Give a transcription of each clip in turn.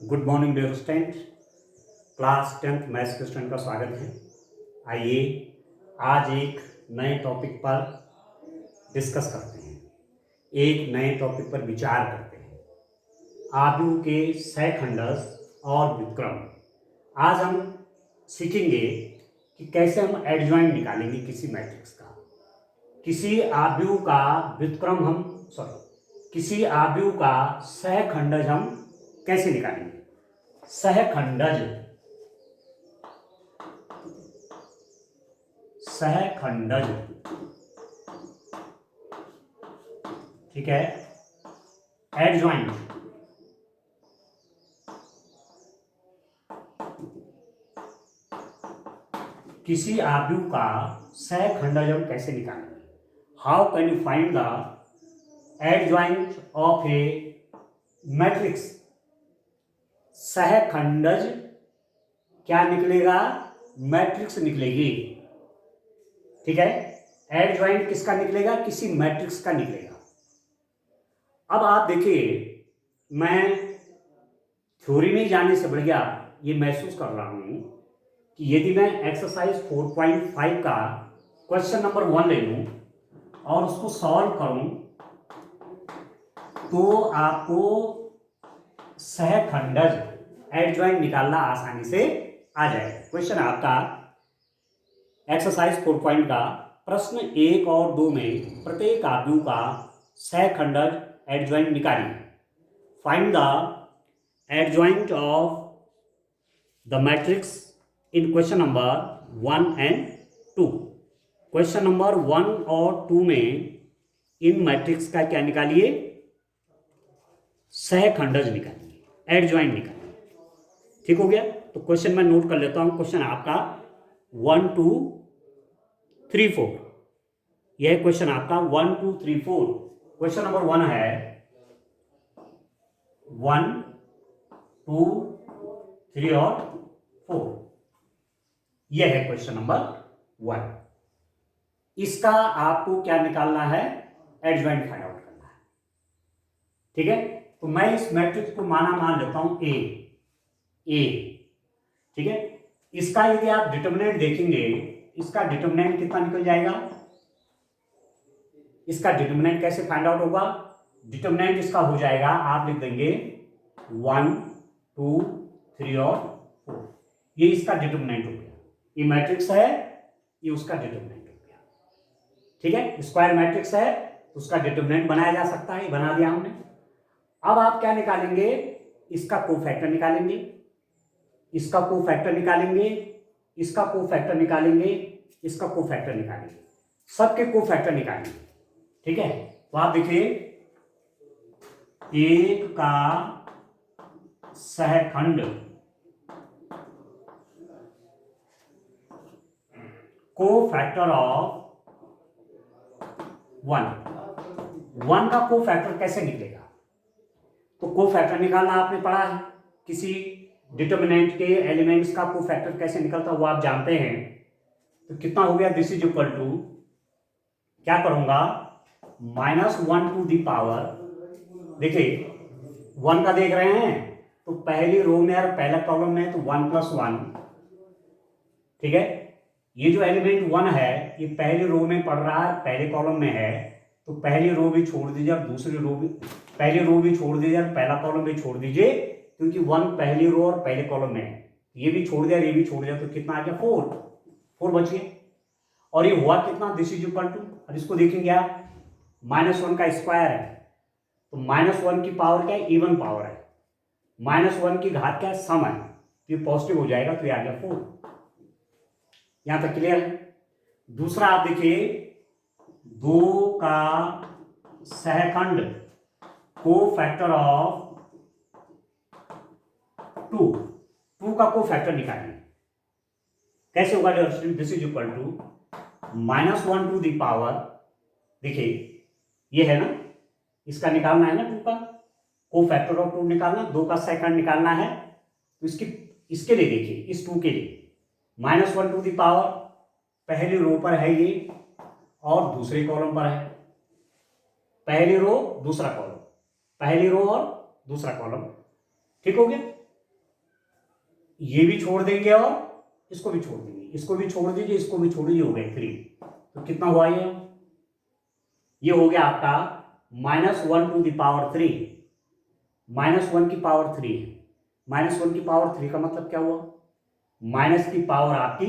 Good morning dear student. Class 10th maths के student का स्वागत है। आइए आज एक नए टॉपिक पर डिस्कस करते हैं, एक नए टॉपिक पर विचार करते हैं, आव्यूह के सहखंडज और व्युत्क्रम। आज हम सीखेंगे कि कैसे हम एडजॉइंट निकालेंगे किसी मैट्रिक्स का, किसी आव्यूह का व्युत्क्रम किसी आव्यूह का सहखंडज हम कैसे निकालेंगे। सहखंडज ठीक है। एडजॉइंट किसी आव्यूह का सहखंडज हम कैसे निकालेंगे। How can you find the adjoint of a matrix. सहखंडज क्या निकलेगा? मैट्रिक्स निकलेगी। ठीक है, एडजॉइंट किसका निकलेगा? किसी मैट्रिक्स का निकलेगा। अब आप देखिए, मैं थ्योरी में जाने से बढ़िया ये महसूस कर रहा हूं कि यदि मैं एक्सरसाइज 4.5 का क्वेश्चन नंबर 1 ले लूं और उसको सॉल्व करूं तो आपको सहखंडज एडजॉइंट निकालना आसानी से आ जाएगा। क्वेश्चन आपका एक्सरसाइज 4 का प्रश्न 1 और 2 में प्रत्येक आव्यूह का सहखंडज एडजॉइंट निकालिए। Find the adjoint of the matrix in question number 1 and 2। Question number 1 और 2 में इन मैट्रिक्स का क्या निकालिए? सहखंडज निकालिए, एडजॉइंट निकालिए। ठीक हो गया? तो क्वेश्चन मैं नोट कर लेता हूं। क्वेश्चन आपका 1 2 3 4, यह क्वेश्चन आपका 1 2 3 4। क्वेश्चन नंबर 1 है 1 2 3 और 4। यह है क्वेश्चन नंबर 1। इसका आपको क्या निकालना है? एडजॉइंट फाइंड आउट करना है। ठीक है, तो मैं इस मैट्रिक्स को मान लेता हूं ए। ठीक है, इसका यदि आप डिटरमिनेंट देखेंगे, इसका डिटरमिनेंट कितना निकल जाएगा? इसका डिटरमिनेंट कैसे फाइंड आउट होगा? डिटरमिनेंट इसका हो जाएगा, आप लिख देंगे 1 2 3 और 4। ये इसका डिटरमिनेंट हो गया। ये मैट्रिक्स है, ये उसका डिटरमिनेंट हो गया। ठीक है, स्क्वायर मैट्रिक्स है तो उसका डिटरमिनेंट बनाया जा सकता है, बना दिया हमने। अब आप क्या निकालेंगे? इसका कोफैक्टर निकालेंगे, इसका कोफैक्टर निकालेंगे, इसका कोफैक्टर निकालेंगे, इसका कोफैक्टर निकालेंगे, सबके कोफैक्टर निकालेंगे। ठीक है, तो आप देखिए, एक का सहखंड कोफैक्टर ऑफ 1 का कोफैक्टर कैसे निकलेगा? तो कोफैक्टर निकालना आपने पढ़ा है, किसी डिटरमिनेंट के एलिमेंट्स का कोफैक्टर कैसे निकलता है वो आप जानते हैं। तो कितना हो गया? दिस इज इक्वल टू, क्या करूंगा, -1 टू दी पावर। देखिए 1 का देख रहे हैं तो पहली रो में और पहला कॉलम में तो 1 + 1। ठीक है, ये जो एलिमेंट 1 है ये पहली रो में पड़ रहा है, पहले कॉलम में है, तो पहली रो भी छोड़ दीजिए और दूसरी रो भी, पहली रो भी छोड़ दीजिए और पहला कॉलम भी छोड़ दीजिए, क्योंकि 1 पहली रो और पहले कॉलम में है। ये भी छोड़ दिया, ये भी छोड़ दिया, तो कितना आ गया? 4 बच गए। और ये हुआ कितना? दिस इज इक्वल टू, अब इसको देखेंगे आप, -1 का स्क्वायर है तो -1 की पावर क्या है? इवन पावर है। -1 की घात क्या है? सम है, तो ये पॉजिटिव हो जाएगा, तो ये आ गया 4। यहां तक क्लियर है? दूसरा आप देखिए, 2 का सहखंड कोफैक्टर ऑफ 2 का कोफैक्टर निकालिए। कैसे होगा? This is equal to -1 to the power, देखिए ये है ना, इसका निकालना है ना, 2 का कोफैक्टर ऑफ 2 निकालना, 2 का सेकंड निकालना है। तो इसके लिए देखिए, इस 2 के लिए -1 टू दी पावर पहली रो पर है ये और दूसरे कॉलम पर है। पहली रो दूसरा कॉलम, पहली रो और दूसरा कॉलम। ठीक हो गया? ये भी छोड़ देंगे और इसको भी छोड़ देंगे, इसको भी छोड़ दीजिए, इसको भी छोड़ दीजिए, हो गए 3। तो कितना हुआ ये हो गया आपका -1 टू द पावर 3, -1 की पावर 3 है। -1 की पावर 3 का मतलब क्या हुआ, माइनस की पावर आपकी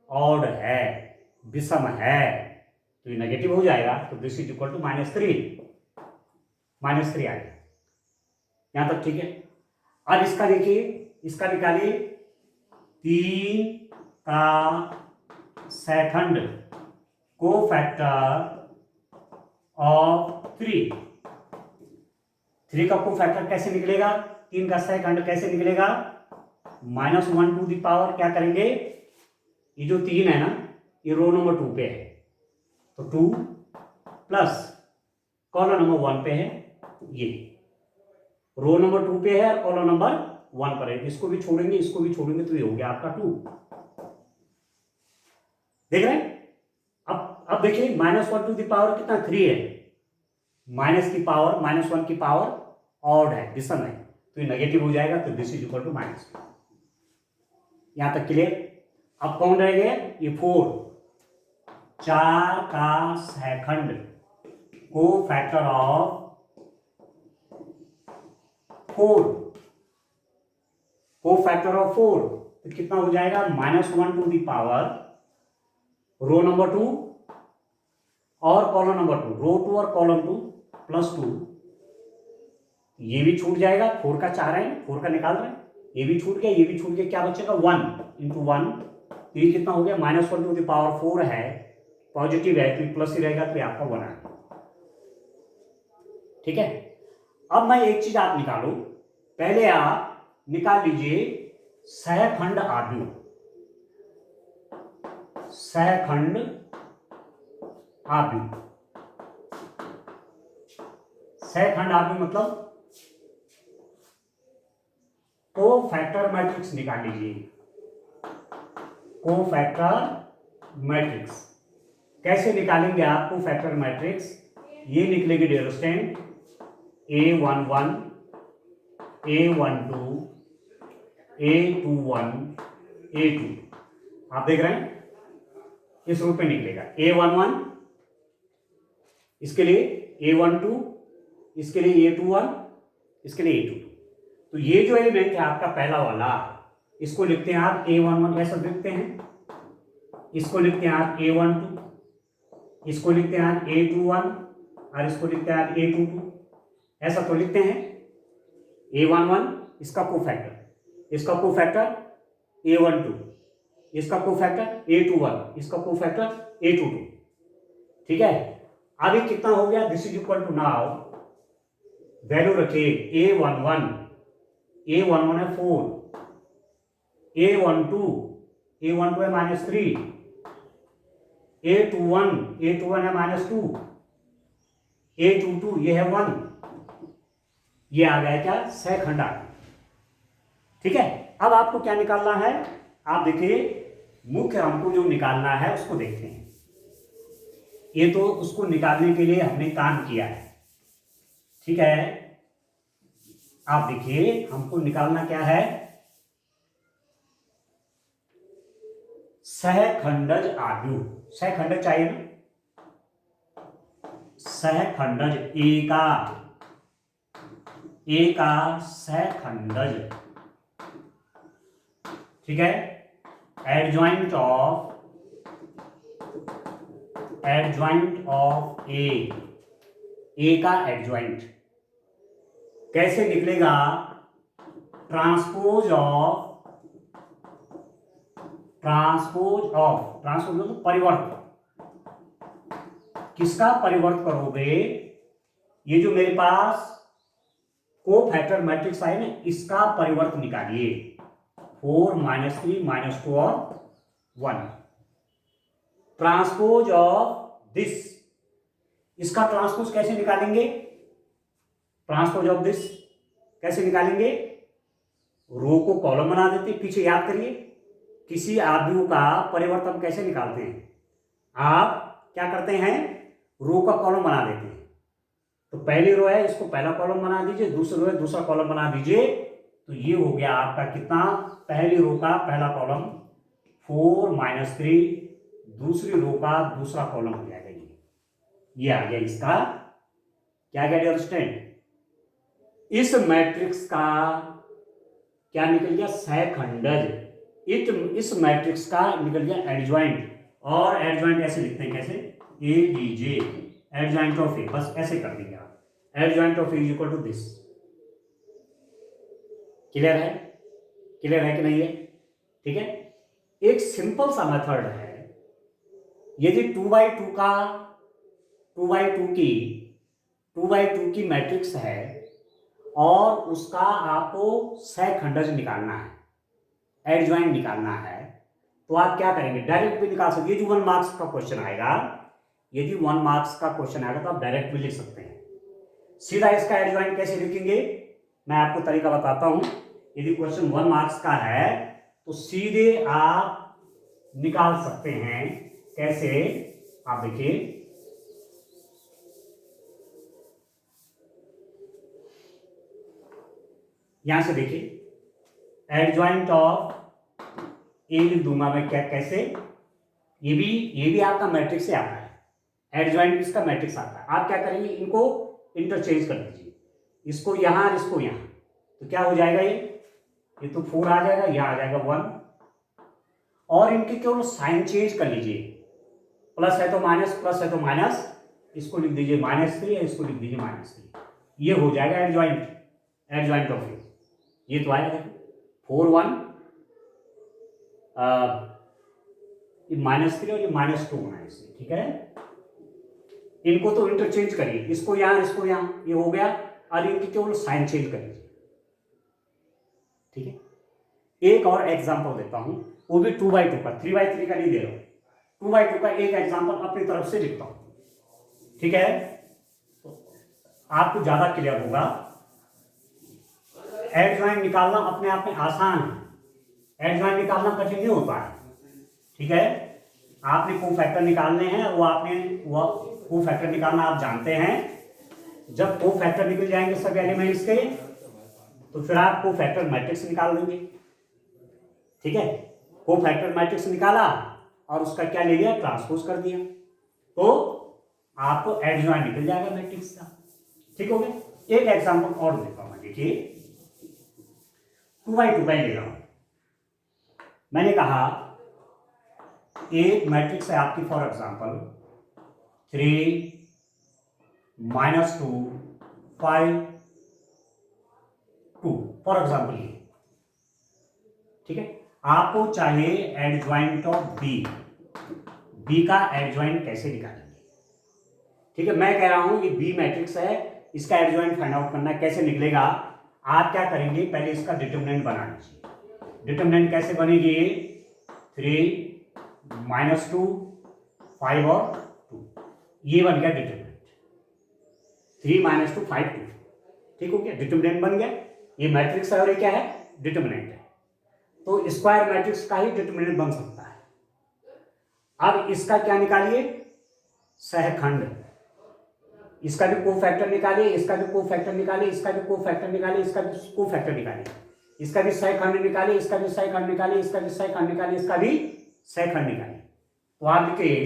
ऑड है, विषम है, तो ये नेगेटिव हो जाएगा, तो दिस इज इक्वल टू -3 आ गया। यहां तक ठीक है। अब इसका देखिए, इसका निकालिए 3 का सेकंड कोफैक्टर ऑफ 3 का कोफैक्टर कैसे निकलेगा, 3 का सेकंड कैसे निकलेगा, -1 टू द पावर क्या करेंगे, ये जो 3 है ना, ये रो नंबर 2 पे है, तो 2 प्लस कॉलम नंबर 1 पे है, ये रो नंबर 2 पे है और कॉलम नंबर 1 पर है, इसको भी छोड़ेंगे, इसको भी छोड़ेंगे, तो ये हो गया आपका 2। देख रहे हैं। अब देखिए -1 टू द पावर कितना 3 है, माइनस की पावर -1 की पावर ऑड है, विषम है, तो ये नेगेटिव हो जाएगा, तो दिस इज इक्वल टू -2। यहां तक क्लियर। अब कौन रह गया, ये 4, 4 का second cofactor of 4, cofactor of 4, तो कितना हो जाएगा, -1 to the power row number 2 और कॉलम नंबर 2, रो 2 और कॉलम 2 +2, ये भी छूट जाएगा, 4 का 4 है, 4 का निकाल रहे हैं, ये भी छूट गया, ये भी छूट गया, क्या बचेगा 1 × 1, तो ये कितना हो गया, -1 टू द पावर 4 है, पॉजिटिव है, तो प्लस ही रहेगा, तो ये आपका 1 है। ठीक है। अब मैं एक चीज आप निकालो, पहले आप निकाल लीजिए सहखंड आव्यूह, सहखंड आव्यूह, सहखंड आव्यूह मतलब कोफैक्टर मैट्रिक्स निकाल लीजिए, कोफैक्टर मैट्रिक्स कैसे निकालेंगे आप कोफैक्टर मैट्रिक्स, ये निकलेगी dear student A11 A12 A21 A2, आप देख रहे हैं इस रूप में निकलेगा, A11 इसके लिए, A12 इसके लिए, A21 इसके लिए, A22। तो ये जो एलिमेंट है आपका पहला वाला, इसको लिखते हैं आप A11, ऐसा लिखते हैं, इसको लिखते हैं आप A12, इसको लिखते हैं आप A21 और इसको लिखते हैं आप A22, ऐसा तो लिखते हैं। A11 इसका कोफैक्टर, इसका कोफैक्टर A12, इसका कोफैक्टर A21, इसका कोफैक्टर A22। ठीक है। अभी कितना हो गया, this is equal to, now value रखिए A11 है 4, A12 है -3, A21 है -2, A22 ये है 1, ये आ गया क्या, सहखंड आव्यूह। ठीक है। अब आपको क्या निकालना है, आप देखिए मुख्य हमको जो निकालना है उसको देखते हैं। ये तो उसको निकालने के लिए हमने काम किया है, ठीक है। आप देखिए हमको निकालना क्या है, सहखंडज आव्यूह, सहखंडज चाहिए ना, सहखंडज ए का सहखंडज, ठीक है, एडजॉइंट ऑफ ए का एडजॉइंट कैसे निकलेगा, ट्रांसपोज ऑफ मतलब परिवर्त, किसका परिवर्त करोगे, ये जो मेरे पास कोफैक्टर मैट्रिक्स आए ना, इसका परिवर्त निकालिए, 4 -3 -2 और 1, ट्रांसपोज ऑफ दिस, इसका ट्रांसपोज कैसे निकालेंगे, ट्रांसपोज ऑफ दिस कैसे निकालेंगे, रो को कॉलम बना देते, पीछे याद करिए किसी आव्यूह का परिवर्तन कैसे निकालते हैं, आप क्या करते हैं, रो का कॉलम बना देते हैं, तो पहली रो है इसको पहला कॉलम बना दीजिए, दूसरी रो है दूसरा कॉलम बना दीजिए, तो ये हो गया आपका कितना, पहली रो का पहला कॉलम 4 - 3, दूसरी रो का दूसरा कॉलम हो जाएगा ये आ गया इसका क्या गया डियर स्टूडेंट, इस मैट्रिक्स का क्या निकल गया, सहखंडज। इस मैट्रिक्स का निकल गया एडजॉइंट, और एडजॉइंट ऐसे लिखते हैं कैसे, A D J adjoint of A, बस ऐसे कर देंगे आप, adjoint of A is equal to this. Clear है, क्लियर है कि नहीं है, ठीक है। एक सिंपल सा मेथड है, यदि 2x2 का 2x2 की मैट्रिक्स है और उसका आपको सहखंडज निकालना है, एडजॉइंट निकालना है, तो आप क्या करेंगे, डायरेक्ट भी निकाल सकते हैं। ये जो 1 मार्क्स का क्वेश्चन आएगा, यदि 1 मार्क्स का क्वेश्चन आएगा तो आप डायरेक्ट भी लिख सकते हैं। सीधा इसका एडजॉइंट कैसे लिखेंगे, मैं आपको तरीका बताता हूं। यदि क्वेश्चन 1 मार्क्स का है तो सीधे आप निकाल सकते हैं, कैसे, आप देखिए, यहां से देखिए, एडजॉइंट ऑफ ए लिख दूंगा मैं, क्या कैसे, ये भी आपका मैट्रिक्स से आता है, एडजॉइंट इसका मैट्रिक्स आता है। आप क्या करेंगे, इनको इंटरचेंज कर दीजिए, इसको यहां और इसको यहां, तो क्या हो जाएगा, ये तो 4 आ जाएगा, यह आ जाएगा 1, और इनके केवल साइन चेंज कर लीजिए, प्लस है तो माइनस, प्लस है तो माइनस, इसको लिख दीजिए -3, इसको लिख दीजिए -3, ये हो जाएगा एडजॉइंट ऑफ ए। ये तो आएगा 4 1, ये -3 और ये -2 होना है इसमें, ठीक है। इनको तो इंटरचेंज करिए, इसको यहां इसको यहां, ये हो गया, और इनकी केवल साइन चेंज कर लीजिए, ठीक है। एक और एग्जांपल देता हूं, वो भी 2x2 का, 3x3 का नहीं दे रहा हूं, 2x2 का एक एग्जांपल अपनी तरफ से लिखता हूं, ठीक है, आपको ज्यादा क्लियर होगा। एडजॉइंट निकालना अपने आप में आसान है, एडजॉइंट निकालना कठिन नहीं होता है, ठीक है। आपने कोफैक्टर निकालने हैं, वो कोफैक्टर निकालना आप जानते हैं। जब कोफैक्टर निकल जाएंगे सब एलिमेंट्स के, तो फिर आप कोफैक्टर मैट्रिक्स निकाल देंगे, ठीक है। कोफैक्टर मैट्रिक्स निकाला और उसका क्या ले लिया, ट्रांसपोज कर दिया, तो आपको एडजॉइंट निकल जाएगा मैट्रिक्स का, ठीक हो गया। एक एग्जांपल और देता हूं, देखिए 2x2 का ले रहा हूं, मैंने कहा एक मैट्रिक्स है आपकी, फॉर एग्जांपल 3 -2 5 2, फॉर एग्जांपल ये, ठीक है। आपको चाहिए एडजॉइंट ऑफ बी का एडजॉइंट कैसे निकालेंगे, ठीक है। मैं कह रहा हूं ये बी मैट्रिक्स है, इसका एडजॉइंट फाइंड आउट करना, कैसे निकलेगा, आप क्या करेंगे, पहले इसका डिटरमिनेंट बना लीजिए। डिटरमिनेंट कैसे बनेगी, 3 -2 5 और 2, ये बन गया डिटरमिनेंट, 3 -2 5 2, ठीक हो गया, डिटरमिनेंट बन गया। ये मैट्रिक्स है और ये क्या है, डिटरमिनेंट है, तो स्क्वायर मैट्रिक्स का ही डिटरमिनेंट बन सकता है। अब इसका क्या निकालिए, सहखंड, इसका भी कोफैक्टर निकालिए, इसका भी कोफैक्टर निकालिए, इसका भी कोफैक्टर निकालिए, इसका भी कोफैक्टर निकालिए, इसका भी सहखंड निकालिए, इसका भी सहखंड निकालिए, इसका भी सहखंड निकालिए, इसका भी सहखंड निकालिए। तो आप लिखिए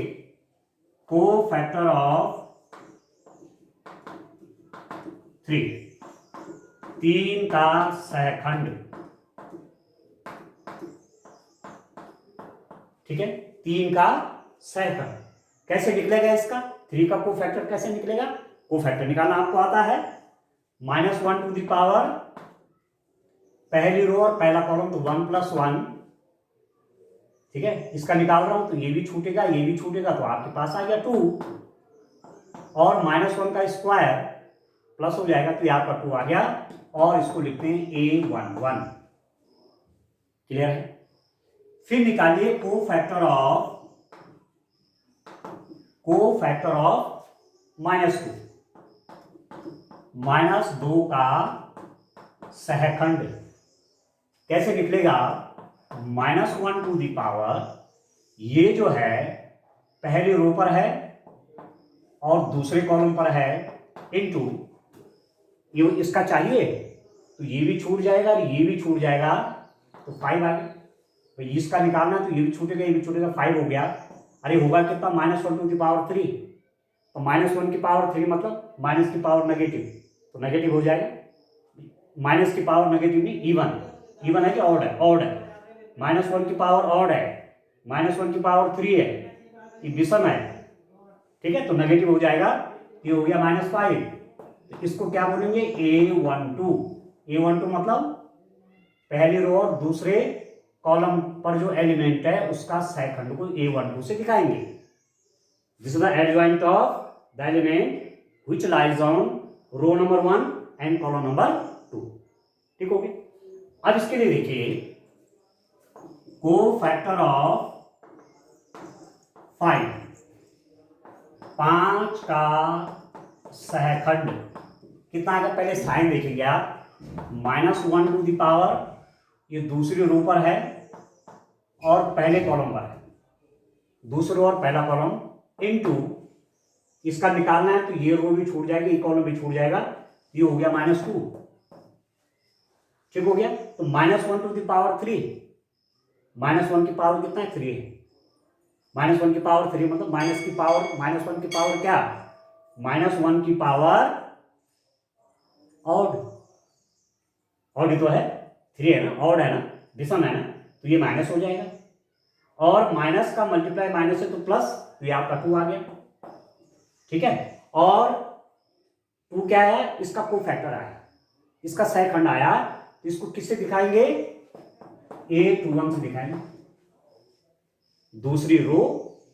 कोफैक्टर ऑफ 3, 3 का सहखंड, ठीक है, 3 का सहखंड कैसे निकलेगा, इसका 3 का कोफैक्टर कैसे निकलेगा, कोफैक्टर निकालना आपको आता है, -1 टू द पावर, पहली रो और पहला कॉलम तो 1 + 1, ठीक है। इसका निकाल रहा हूं तो ये भी छूटेगा, ये भी छूटेगा, तो आपके पास आ गया 2, और -1 का स्क्वायर प्लस हो जाएगा, तो ये आपका 2 आ गया, और इसको लिखते हैं A11, क्लियर है। फिर निकालिए कोफैक्टर ऑफ -2 का सहखंड कैसे निकलेगा, -1 टू दी पावर, ये जो है पहली रो पर है और दूसरे कॉलम पर है, इनटू ये इसका चाहिए तो ये भी छूट जाएगा और ये भी छूट जाएगा, तो 5 आ गया। तो इसका निकालना है तो ये भी छूटेगा, ये भी छूटेगा, 5 हो गया। अरे होगा कितना, -1⁻3। तो -1 की पावर 3 मतलब माइनस की पावर नेगेटिव, तो नेगेटिव हो जाएगा। माइनस की पावर नेगेटिव नहीं, इवन। इवन है कि ऑड है? ऑड है। -1 की पावर ऑड है, -1 की पावर 3 है, ये विषम है, ठीक है, तो नेगेटिव हो जाएगा। ये हो गया -5। तो इसको क्या बोलेंगे, A12। A12 मतलब पहली रो और दूसरे कॉलम पर जो एलिमेंट है उसका सहखंड को A12 से दिखाएंगे। This is the adjoint of the element which lies on row number 1 and column number 2। ठीक हो गया। अब इसके लिए देखिए, कोफैक्टर ऑफ 5 का सहखंड कितना आएगा, पहले साइन देखेंगे आप। -1 ये दूसरी रो पर है और पहले कॉलम पर है, दूसरा और पहला कॉलम इनटू इसका निकालना है, तो ये रो भी छूट जाएगी, ये कॉलम भी छूट जाएगा, ये हो गया -2। ठीक हो गया। तो -1 3, -1 की पावर कितना है, 3 है। -1 की पावर 3 मतलब माइनस की पावर, -1 की पावर क्या, -1 की पावर ऑड। ऑड तो है, 3 है ना, ऑड है ना, विषम है ना, तो ये माइनस हो जाएगा। और माइनस का मल्टीप्लाई माइनस है तो प्लस, तो ये आपका 2 आ गया। ठीक है। और 2 क्या है, इसका कोफैक्टर आया, इसका सहखंड आया, तो इसको किससे दिखाएंगे, A21 से दिखाएंगे, दूसरी रो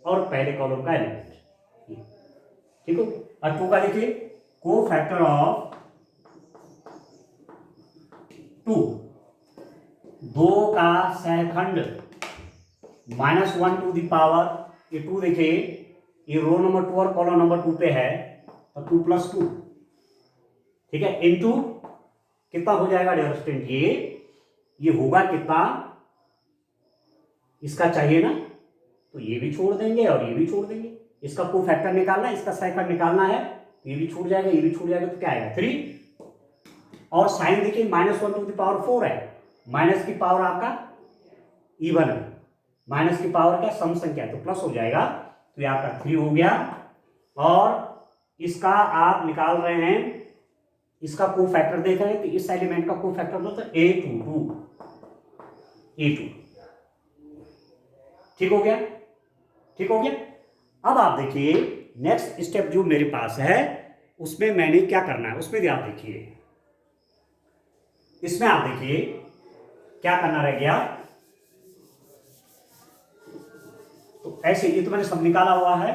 और पहले कॉलम का एलिमेंट। ठीक है। और 2 का देखिए, कोफैक्टर ऑफ 2, 2 का सहखंड -1 ये 2 देखिए, ये रो नंबर 2 और कॉलम नंबर 2 पे है, तो 2 + 2, ठीक है, इनटू कितना हो जाएगा डियर स्टूडेंट, ये होगा कितना, इसका चाहिए ना, तो ये भी छोड़ देंगे और ये भी छोड़ देंगे। इसका कोफैक्टर निकालना है, इसका सहखंड निकालना है, तो ये भी छूट जाएगा, ये भी छूट जाएगा, तो क्या आएगा 3। और साइन देखिए, -1 है, माइनस की पावर आपका इवन है, माइनस की पावर क्या, सम संख्या है, तो प्लस हो जाएगा, तो ये आपका 3 हो गया। और इसका आप निकाल रहे हैं, इसका कोफैक्टर देख रहे हैं, तो इस एलिमेंट का कोफैक्टर मतलब A22। ठीक हो गया, ठीक हो गया। अब आप देखिए, नेक्स्ट स्टेप जो मेरे पास है उसमें मैंने क्या करना है, उसमें भी आप देखिए, इसमें आप देखिए क्या करना रह गया। तो ऐसे ये तो मैंने सब निकाला हुआ है,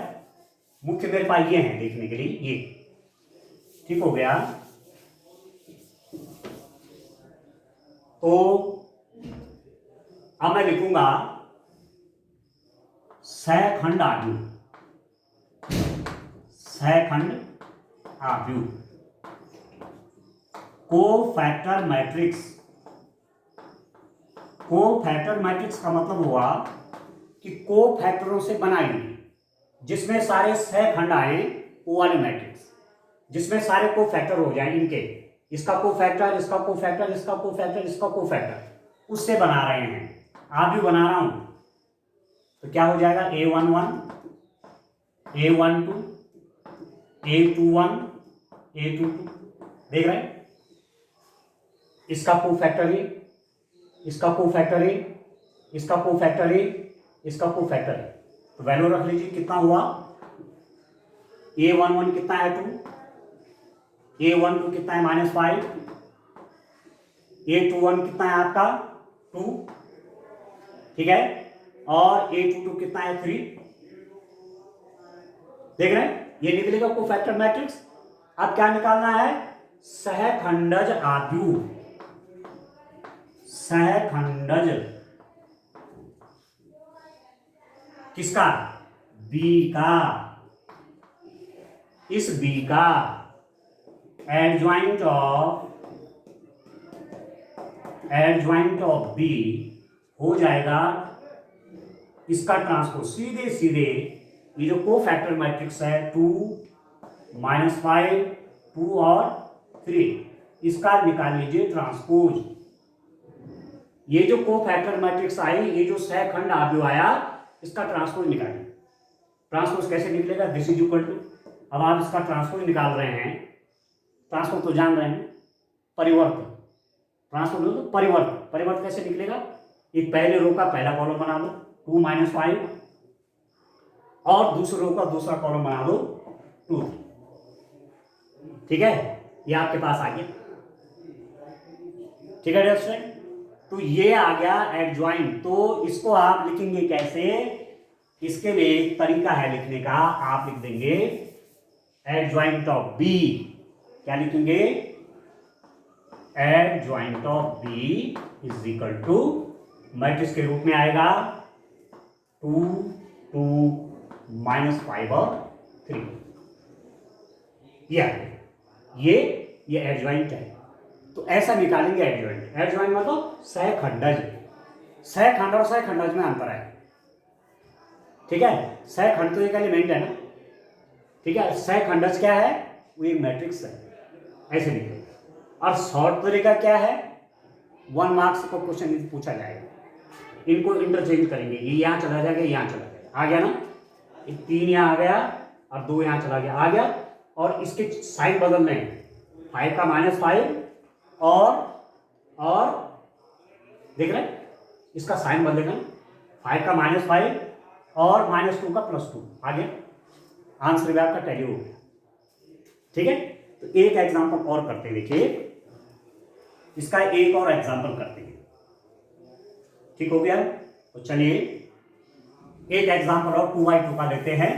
मुख्य मेरे पास ये हैं देखने के लिए, ये ठीक हो गया। तो अब मैं लिखूंगा सहखंड आव्यूह, सहखंड आव्यूह, कोफैक्टर मैट्रिक्स। कोफैक्टर मैट्रिक्स का मतलब हुआ कि कोफैक्टरों से बनाई हुई, जिसमें सारे सहखंड आए वो वाले मैट्रिक्स, जिसमें सारे कोफैक्टर हो जाए इनके, इसका कोफैक्टर, इसका कोफैक्टर, इसका कोफैक्टर, इसका कोफैक्टर, उससे बना रहे हैं, आप भी बना रहा हूं। तो क्या हो जाएगा, A11, A12, A21, A22, देख रहे हैं, इसका कोफैक्टर ए, इसका कोफैक्टर ए, इसका कोफैक्टर ए, इसका कोफैक्टर ए, तो वैल्यू रख लीजिए, कितना हुआ, A11 कितना है 2, A12 कितना है -5, A21 कितना है आपका 2, ठीक है, और A22 कितना है 3, देख रहे हैं, ये निकलेगा कोफैक्टर मैट्रिक्स। अब क्या निकालना है, सहखंडज आव्यूह, सहखंडज किसका, B का, इस B का एडजॉइंट ऑफ B हो जाएगा इसका ट्रांसपोज, सीधे सीधे ये जो कोफैक्टर मैट्रिक्स है 2, -5, 2 और 3, इसका निकाल लीजिए ट्रांसपोज। ये जो कोफैक्टर मैट्रिक्स आई, ये जो सहखंड आप जो आया, इसका ट्रांसपोज निकालिए। ट्रांसपोज कैसे निकलेगा? दिस इज इक्वल टू, अब आप इसका ट्रांसपोज निकाल रहे हैं, ट्रांसपोज तो जान रहे हैं, परिवर्त। ट्रांसपोज तो परिवर्त, परिवर्त कैसे निकलेगा? एक पहले रो का पहला कॉलम बना लो 2 - 5, और दूसरे रो का दूसरा कॉलम बना दो 2। ठीक है, ये आपके पास आ गया। ठीक है स्टूडेंट, तो ये आ गया एडजॉइन। तो इसको आप लिखेंगे कैसे? इसके लिए एक तरीका है लिखने का, आप लिख देंगे एडजॉइंट ऑफ बी। क्या लिखेंगे? Adjoint of B is equal to, matrix के रूप में आएगा 2 2 -5 और 3। ये एडजॉइंट है। तो ऐसा निकालेंगे एडजॉइंट। एडजॉइंट मतलब सहखंडज। सहखंड और सहखंडज में अंतर है। ठीक है, सहखंड तो एक एलिमेंट है ना। ठीक है, सहखंडज क्या है? वो एक मैट्रिक्स है, ऐसे लिखेंगे। और शॉर्ट तरीका क्या है? 1 मार्क्स को क्वेश्चन पूछा जाएगा, इनको इंटरचेंज करेंगे। ये यहाँ चला जाएगा, यहाँ चला जाएगा, आ गया ना। 3 यहाँ आ गया और 2 यहाँ चला गया, आ गया। और इसके साइन बदल रहे हैं, 5 का -5 और देख रहे हैं, इसका साइन बदलेगा ना, 5 का -5 और -2 का +2 आ गया। आंसर भी आपका टैली हो गया। ठीक है, तो एक एग्जांपल और करते हैं। देखिए, इसका एक और एग्जांपल करते हैं। ठीक हो गया, तो चलिए एक एग्जांपल और 2/2 का लेते हैं।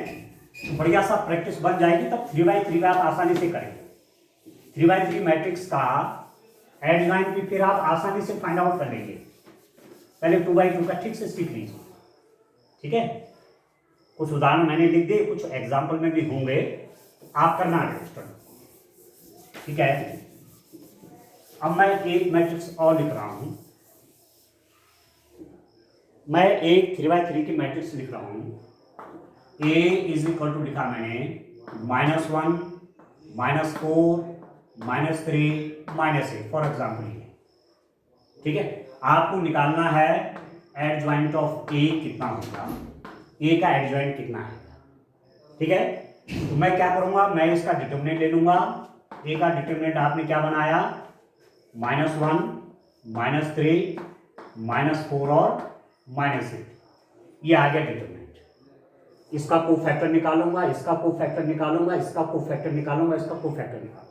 तो बढ़िया सा प्रैक्टिस बन जाएगी, तब 3/3 आप आसानी से करेंगे। 3/3 मैट्रिक्स का एडजॉइंट भी फिर आप आसानी से फाइंड आउट कर लेंगे। पहले 2/2 का ठीक से सीख लीजिए। ठीक है, कुछ उदाहरण मैंने लिख दिए, कुछ एग्जाम्पल में भी होंगे, आप करना है। ठीक है, अब मैं एक मैट्रिक्स और लिख रहा हूं। मैं एक 3/3 की मैट्रिक्स लिख रहा हूं। A इज इक्वल टू लिखा मैंने -1 -4 -3 -8 फॉर एग्जाम्पल। ठीक है, आपको निकालना है एडजॉइंट ऑफ ए कितना होगा, ए का एडजॉइंट कितना है। ठीक है, तो मैं क्या करूंगा? मैं इसका डिटरमिनेंट ले लूंगा। ए का डिटरमिनेंट आपने क्या बनाया? -1 -3 -4 और -8। ये आ गया डिटरमिनेंट। इसका कोफैक्टर निकालूंगा, इसका कोफैक्टर निकालूंगा, इसका कोफैक्टर निकालूंगा, इसका कोफैक्टर निकालूंगा,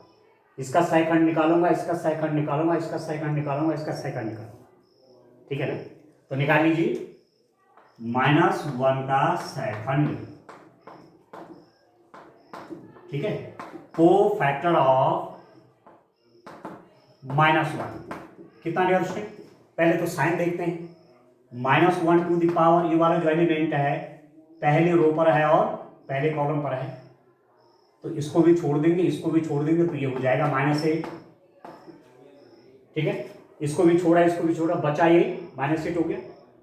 इसका सहखंड निकालूंगा, इसका सहखंड निकालूंगा, इसका सहखंड निकालूंगा, इसका सहखंड निकालूंगा। ठीक है ना, तो निकाल लीजिए। -1 का सहखंड, ठीक है, कोफैक्टर ऑफ -1 कितना लिया उसने? पहले तो साइन देखते हैं। -1 टू द पावर, ये वाला जो एलिमेंट है पहले रो पर है और पहले कॉलम पर है, तो इसको भी छोड़ देंगे, इसको भी छोड़ देंगे, तो ये हो जाएगा -8। ठीक है, इसको भी छोड़ा, इसको भी छोड़ा, बचा ये -8 हो गया।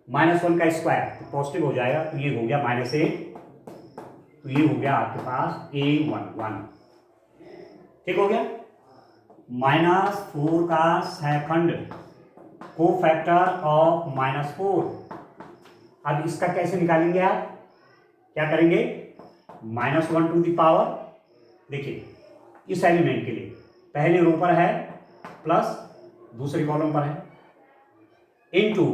-1 का स्क्वायर तो पॉजिटिव हो जाएगा, तो ये हो गया -8, तो ये हो गया आपके पास A11। ठीक हो गया। -4 का सहखंड, कोफैक्टर ऑफ -4। अब इसका कैसे निकालेंगे आप? क्या करेंगे? -1 टू द पावर, देखिए इस एलिमेंट के लिए पहले रो पर है प्लस दूसरे कॉलम पर है, इनटू,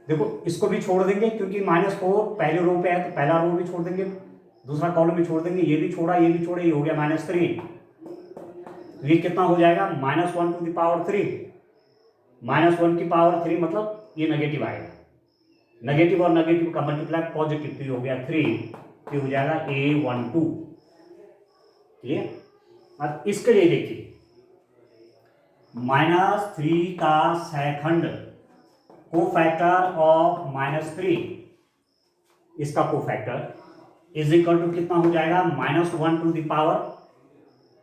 देखो इसको भी छोड़ देंगे क्योंकि -4 पहले रो पे है, तो पहला रो भी छोड़ देंगे, दूसरा कॉलम भी छोड़ देंगे, ये भी छोड़ा, ये भी छोड़ा, ये हो गया -3। ये कितना हो जाएगा? -1 टू द पावर 3। -1 की पावर 3 मतलब ये नेगेटिव आएगा, नेगेटिव और नेगेटिव का मल्टीप्लाई पॉजिटिव, तो ये हो गया 3, ये हो जाएगा A12। क्लियर? अब इसके लिए देखिए, -3 का सहखंड, कोफैक्टर ऑफ -3, इसका कोफैक्टर इज इक्वल टू कितना हो जाएगा? -1 टू द पावर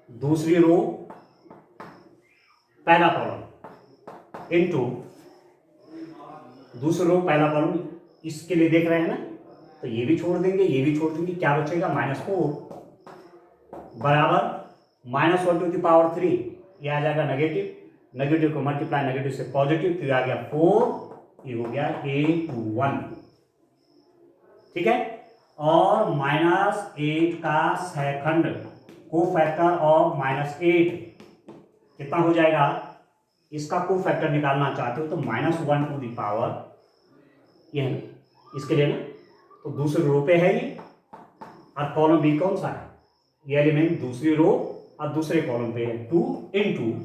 दूसरी रो पहला कॉलम इनटू दूसरी रो पहला कॉलम। इसके लिए देख रहे हैं ना, तो ये भी छोड़ देंगे, ये भी छोड़ देंगे, क्या बचेगा? -4 बराबर -1 टू द पावर 3, ये आ जाएगा नेगेटिव, नेगेटिव को मल्टीप्लाई नेगेटिव से पॉजिटिव, तो ये आ गया 4, ये हो गया 821, ठीक है। और -8 का सेकंड को फैक्टर ऑफ -8 कितना हो जाएगा, इसका को फैक्टर निकालना चाहते हो तो -1 टू द पावर, ये है ना, इसके लिए ना, तो दूसरे रो पे है ये, और कॉलम बी कौन सा है, ये एलिमेंट दूसरी रो और दूसरे कॉलम पे है, 2 ×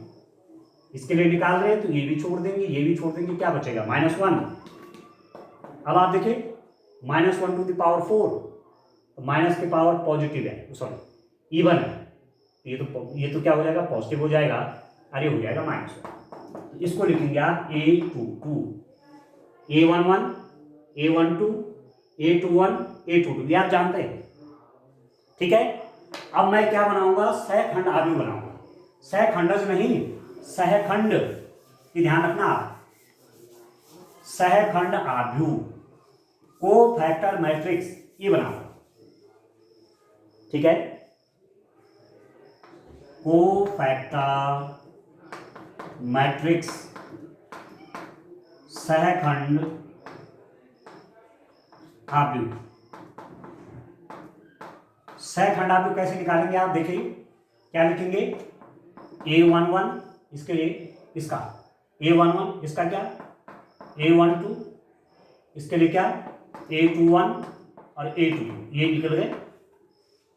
इसके लिए निकाल रहे हैं तो ये भी छोड़ देंगे, ये भी छोड़ देंगे, क्या बचेगा -1। अब आप देखिए -1 टू द पावर 4, तो माइनस की पावर पॉजिटिव है, सॉरी इवन है, ये तो क्या हो जाएगा, पॉजिटिव हो जाएगा, अरे हो जाएगा -1। इसको लिखेंगे आप A22, A11, A12, A21, A22, ये आप जानते हैं, ठीक है। अब मैं क्या बनाऊंगा, सहखंड आव्यूह बनाऊंगा, सहखंडज नहीं, सहखंड, ये ध्यान रखना आप, सहखंड आव्यूह को फैक्टर मैट्रिक्स ये बनाऊंगा, ठीक है। को फैक्टर मैट्रिक्स सहखंड आव्यूह, सहखंड आव्यूह कैसे निकालेंगे आप देखिए, क्या लिखेंगे, A11 इसके लिए, इसका A11 इसका क्या, A12 इसके लिए क्या, A21 और A22, ये निकल गए,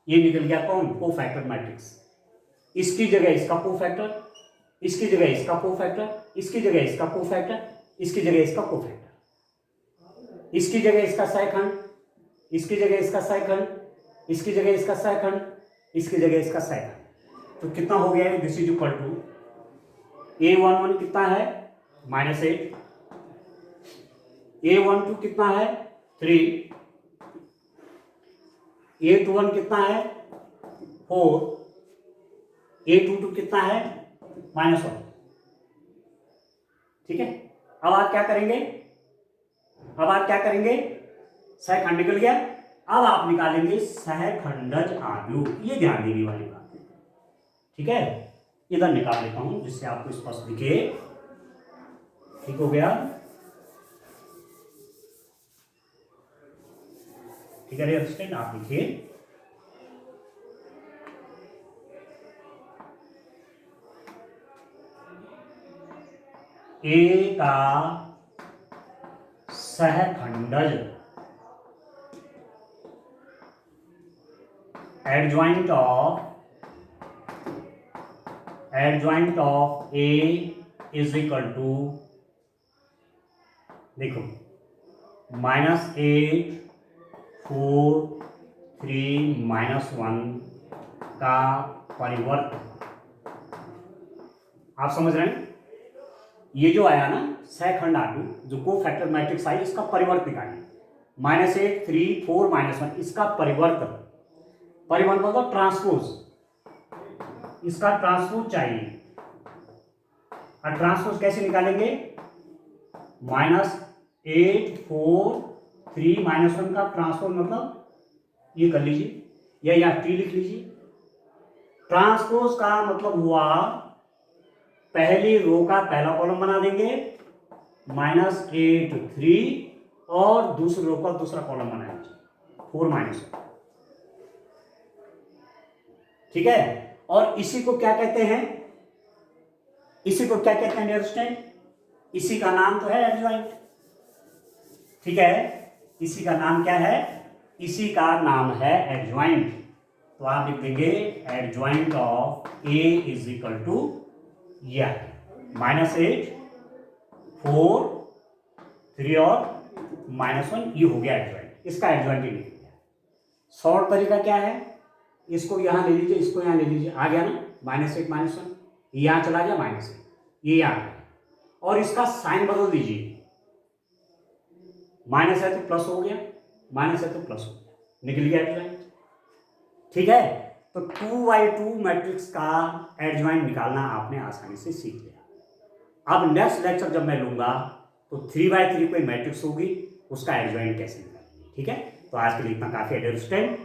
ये निकल गया कौन, को फैक्टर मैट्रिक्स। इसकी जगह इसका को फैक्टर, इसकी जगह इसका को फैक्टर, इसकी जगह इसका को फैक्टर, इसकी जगह इसका को फैक्टर, इसकी जगह इसका सहखंड, इसकी जगह इसका सहखंड, इसकी जगह इसका सहखंड, इसकी जगह इसका सहखंड, तो कितना हो गया है, this is equal to A11 कितना है -8, A12 कितना है 3, A21 कितना है 4, A22 कितना है -1, ठीक है। अब आप क्या करेंगे, सहखंड निकल गया, अब आप निकालेंगे सहखंडज आव्यूह, ये ध्यान देने वाली बात है, ठीक है। इधर निकाल लेता हूं जिससे आपको स्पष्ट दिखे, ठीक हो गया, ठीक है स्टूडेंट, आप लिखिए A का सहखंडज adjoint of A is equal to, देखो -8 4 3 -1 का परिवर्त, आप समझ रहे हैं, ये जो आया ना सहखंड आव्यूह, जो को फैक्टर मैट्रिक्स आई, इसका परिवर्त निकालिए, -8 3 4 -1, इसका परिवर्त मतलब ट्रांसपोज, इसका ट्रांसपोज चाहिए, और ट्रांसपोज कैसे निकालेंगे, -8 4 3 -1 का ट्रांसपोज मतलब ये कर लीजिए, या यहाँ T लिख लीजिए। ट्रांसपोज का मतलब हुआ पहली रो का पहला कॉलम बना देंगे -8 3, और दूसरी रो का दूसरा कॉलम बनाएंगे 4 -1, ठीक है। और इसी को क्या कहते हैं, डियर स्टूडेंट, इसी का नाम तो है एडजॉइंट, ठीक है। इसी का नाम क्या है, इसी का नाम है एडजॉइंट, तो आप लिख देंगे adjoint of A is equal to यह -8 4 3 और -1, ये हो गया एडजॉइंट, इसका एडजॉइंट ही लिख दिया। शॉर्ट तरीका क्या है, इसको यहां ले लीजिए, इसको यहां ले लीजिए, आ गया ना -8 -1, यहां चला गया -8, ये आ गया, और इसका साइन बदल दीजिए, माइनस है तो प्लस हो गया, माइनस है तो प्लस हो गया, निकल गया एडजॉइंट, ठीक है। तो 2x2 मैट्रिक्स का एडजॉइंट निकालना आपने आसानी से सीख लिया। अब नेक्स्ट लेक्चर जब मैं लूंगा तो 3x3 कोई मैट्रिक्स होगी, उसका एडजॉइंट कैसे निकालेंगे, ठीक है। तो आज के लिए इतना काफी है स्टूडेंट,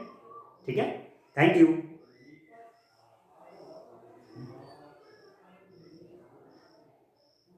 ठीक है, थैंक यू।